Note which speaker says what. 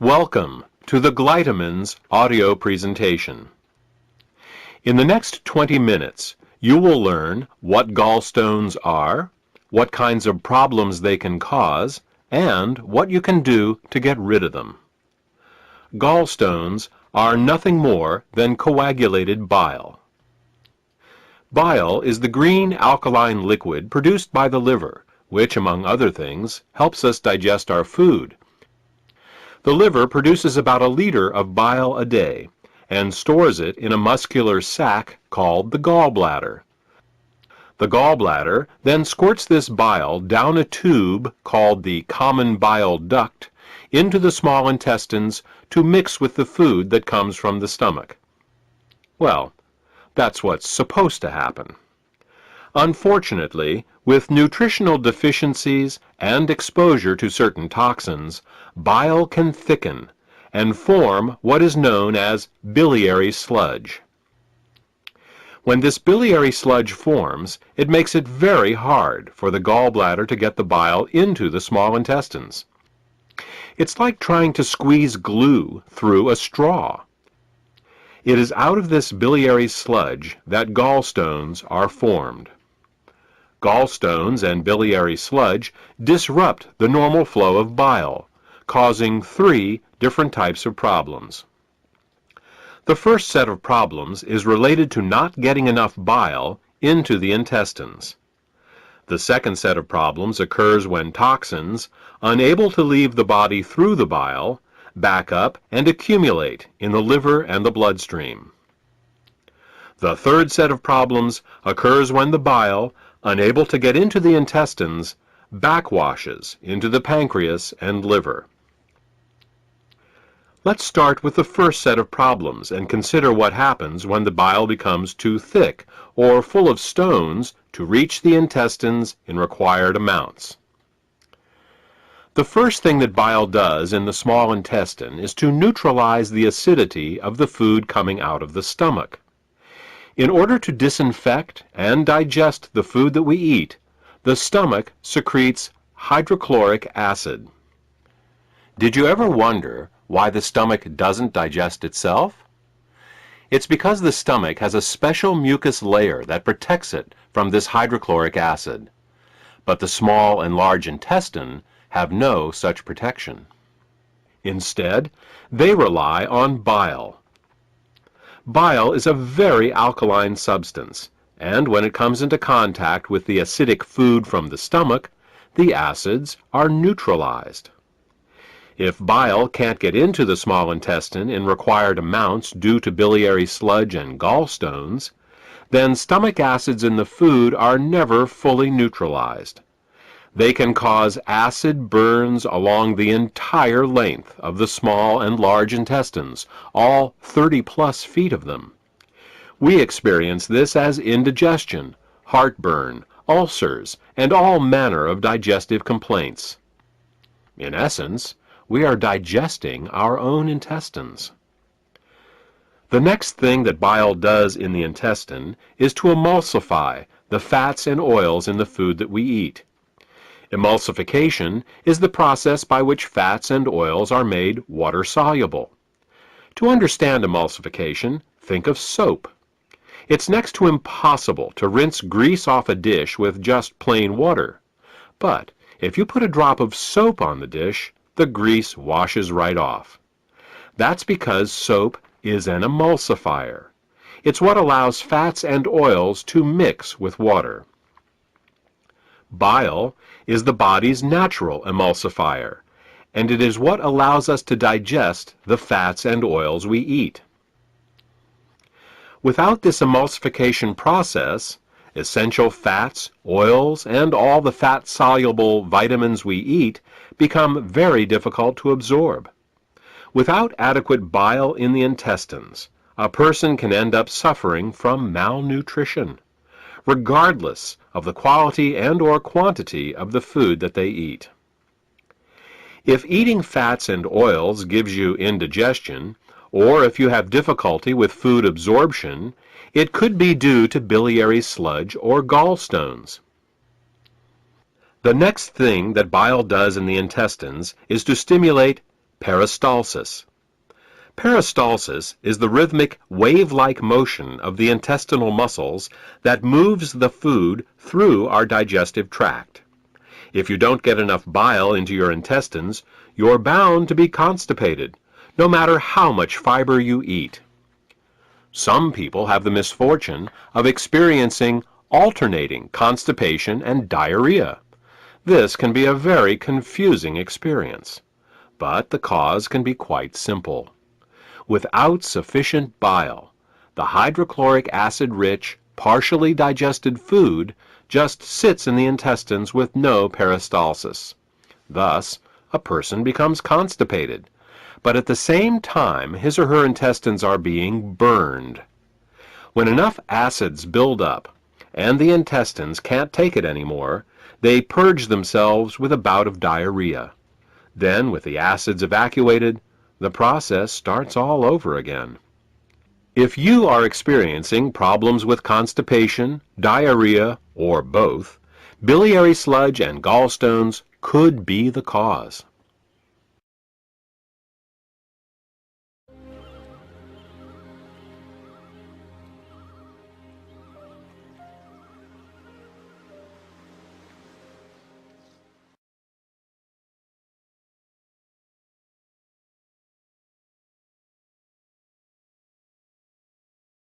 Speaker 1: Welcome to the Glytamins audio presentation. In the next 20 minutes, you will learn what gallstones are, what kinds of problems they can cause, and what you can do to get rid of them. Gallstones are nothing more than coagulated bile. Bile is the green alkaline liquid produced by the liver, which, among other things, helps us digest our food. The liver produces about a liter of bile a day and stores it in a muscular sac called the gallbladder. The gallbladder then squirts this bile down a tube called the common bile duct into the small intestines to mix with the food that comes from the stomach. Well, that's what's supposed to happen. Unfortunately, with nutritional deficiencies and exposure to certain toxins, bile can thicken and form what is known as biliary sludge. When this biliary sludge forms, it makes it very hard for the gallbladder to get the bile into the small intestines. It's like trying to squeeze glue through a straw. It is out of this biliary sludge that gallstones are formed. Gallstones and biliary sludge disrupt the normal flow of bile, causing 3 different types of problems. The first set of problems is related to not getting enough bile into the intestines. The second set of problems occurs when toxins, unable to leave the body through the bile, back up and accumulate in the liver and the bloodstream. The third set of problems occurs when the bile, unable to get into the intestines, backwashes into the pancreas and liver. Let's start with the first set of problems and consider what happens when the bile becomes too thick or full of stones to reach the intestines in required amounts. The first thing that bile does in the small intestine is to neutralize the acidity of the food coming out of the stomach. In order to disinfect and digest the food that we eat, the stomach secretes hydrochloric acid. Did you ever wonder why the stomach doesn't digest itself? It's because the stomach has a special mucus layer that protects it from this hydrochloric acid. But the small and large intestine have no such protection. Instead, they rely on bile. Bile is a very alkaline substance, and when it comes into contact with the acidic food from the stomach, the acids are neutralized. If bile can't get into the small intestine in required amounts due to biliary sludge and gallstones, then stomach acids in the food are never fully neutralized. They can cause acid burns along the entire length of the small and large intestines, all 30+ feet of them. We experience this as indigestion, heartburn, ulcers, and all manner of digestive complaints. In essence, we are digesting our own intestines. The next thing that bile does in the intestine is to emulsify the fats and oils in the food that we eat. Emulsification is the process by which fats and oils are made water-soluble. To understand emulsification, think of soap. It's next to impossible to rinse grease off a dish with just plain water. But if you put a drop of soap on the dish, the grease washes right off. That's because soap is an emulsifier. It's what allows fats and oils to mix with water. Bile is the body's natural emulsifier, and it is what allows us to digest the fats and oils we eat. Without this emulsification process, essential fats, oils, and all the fat-soluble vitamins we eat become very difficult to absorb. Without adequate bile in the intestines, a person can end up suffering from malnutrition, regardless of the quality and/or quantity of the food that they eat. If eating fats and oils gives you indigestion, or if you have difficulty with food absorption, it could be due to biliary sludge or gallstones. The next thing that bile does in the intestines is to stimulate Peristalsis. Peristalsis is the rhythmic, wave-like motion of the intestinal muscles that moves the food through our digestive tract. If you don't get enough bile into your intestines, you're bound to be constipated, no matter how much fiber you eat. Some people have the misfortune of experiencing alternating constipation and diarrhea. This can be a very confusing experience, but the cause can be quite simple. Without sufficient bile, the hydrochloric acid-rich, partially digested food just sits in the intestines with no peristalsis. Thus, a person becomes constipated, but at the same time his or her intestines are being burned. When enough acids build up and the intestines can't take it anymore, they purge themselves with a bout of diarrhea. Then, with the acids evacuated, the process starts all over again. If you are experiencing problems with constipation, diarrhea, or both, biliary sludge and gallstones could be the cause.